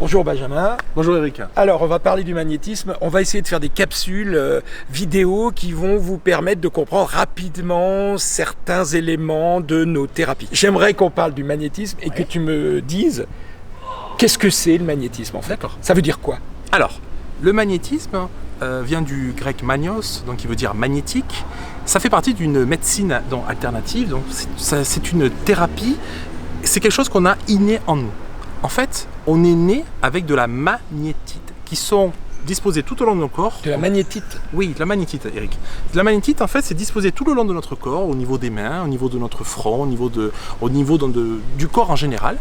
Bonjour Benjamin. Bonjour Eric. Alors on va parler du magnétisme, on va essayer de faire des capsules vidéo qui vont vous permettre de comprendre rapidement certains éléments de nos thérapies. J'aimerais qu'on parle du magnétisme et que tu me dises qu'est-ce que c'est le magnétisme en fait. D'accord. Ça veut dire quoi? Alors, le magnétisme vient du grec magnos, donc qui veut dire magnétique. Ça fait partie d'une médecine alternative, donc c'est une thérapie, c'est quelque chose qu'on a inné en nous. En fait, on est né avec de la magnétite qui sont disposées tout au long de nos corps. De la magnétite? Oui, de la magnétite, Eric. De la magnétite, en fait, c'est disposé tout le long de notre corps, au niveau des mains, au niveau de notre front, au niveau du corps en général.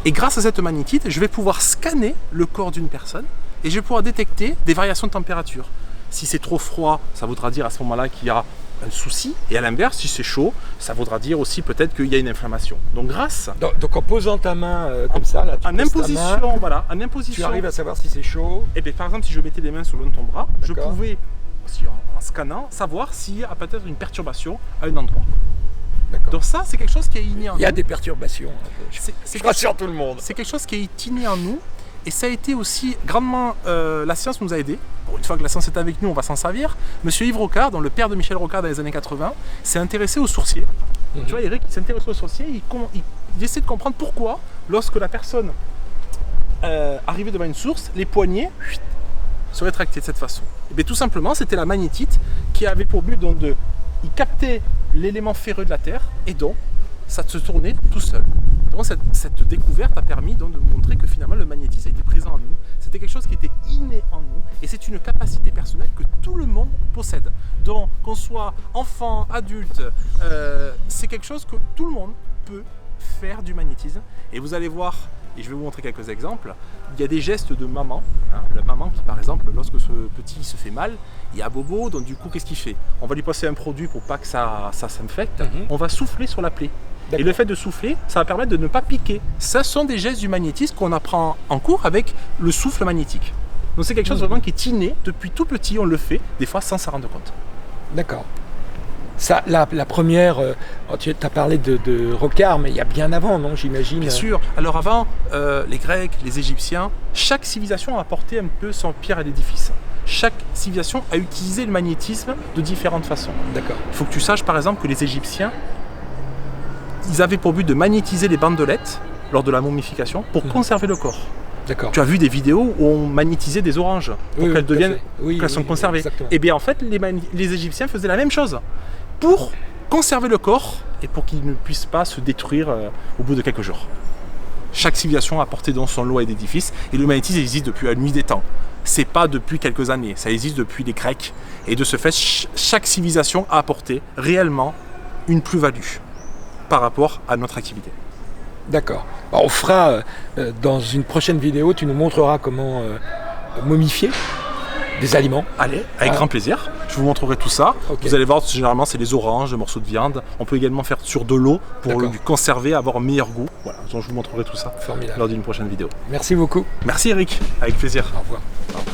Et grâce à cette magnétite, je vais pouvoir scanner le corps d'une personne et je vais pouvoir détecter des variations de température. Si c'est trop froid, ça voudra dire à ce moment-là qu'il y a un souci, et à l'inverse, si c'est chaud, ça voudra dire aussi peut-être qu'il y a une inflammation. Donc grâce... Donc en posant ta main comme ça, là, en imposition, voilà, en imposition, tu arrives à savoir si c'est chaud. Et bien par exemple, si je mettais les mains sur le long de ton bras, je D'accord. pouvais, aussi en scannant, savoir s'il y a peut-être une perturbation à un endroit. D'accord. Donc ça, c'est quelque chose qui est inné en nous. Il y a des perturbations. C'est Je rassure tout le monde. C'est quelque chose qui est inné en nous. Et ça a été aussi grandement, la science nous a aidés. Une fois que la science est avec nous, on va s'en servir. Monsieur Yves Rocard, dont le père de Michel Rocard dans les années 80, s'est intéressé aux sourciers. Tu vois, Eric, il s'est intéressé aux sourciers, il essaie de comprendre pourquoi, lorsque la personne arrivait devant une source, les poignets se rétractaient de cette façon. Et bien tout simplement, c'était la magnétite qui avait pour but donc il captait l'élément ferreux de la Terre et donc ça se tournait tout seul. Donc cette découverte a permis donc de montrer que finalement le magnétisme était présent en nous. C'était quelque chose qui était inné en nous et c'est une capacité personnelle que tout le monde possède. Donc qu'on soit enfant, adulte, c'est quelque chose que tout le monde peut faire du magnétisme. Et vous allez voir, et je vais vous montrer quelques exemples, il y a des gestes de maman. La maman qui par exemple, lorsque ce petit se fait mal, il y a bobo, donc du coup qu'est-ce qu'il fait? On va lui passer un produit pour pas que ça s'infecte, on va souffler sur la plaie. Et le fait de souffler, ça va permettre de ne pas piquer. Ce sont des gestes du magnétisme qu'on apprend en cours avec le souffle magnétique. Donc c'est quelque chose vraiment qui est inné, depuis tout petit on le fait, des fois sans s'en rendre compte. D'accord. Ça, la première, tu as parlé de Rocard, mais il y a bien avant, non, j'imagine? Bien sûr. Alors avant, les Grecs, les Égyptiens, chaque civilisation a apporté un peu son pierre à l'édifice. Chaque civilisation a utilisé le magnétisme de différentes façons. D'accord. Il faut que tu saches par exemple que les Égyptiens, ils avaient pour but de magnétiser les bandelettes lors de la momification pour conserver le corps. D'accord. Tu as vu des vidéos où on magnétisait des oranges pour qu'elles deviennent, qu'elles sont conservées. Et bien en fait, les Égyptiens faisaient la même chose pour conserver le corps et pour qu'il ne puisse pas se détruire au bout de quelques jours. Chaque civilisation a apporté dans son lot d'édifices et le magnétisme existe depuis la nuit des temps. C'est pas depuis quelques années, ça existe depuis les Grecs. Et de ce fait, chaque civilisation a apporté réellement une plus-value par rapport à notre activité. D'accord. Alors, on fera dans une prochaine vidéo, tu nous montreras comment momifier des aliments. Allez, avec grand plaisir. Je vous montrerai tout ça. Okay. Vous allez voir, généralement, c'est les oranges, les morceaux de viande. On peut également faire sur de l'eau pour le conserver, avoir un meilleur goût. Voilà, donc je vous montrerai tout ça lors d'une prochaine vidéo. Merci beaucoup. Merci Eric, avec plaisir. Au revoir. Au revoir.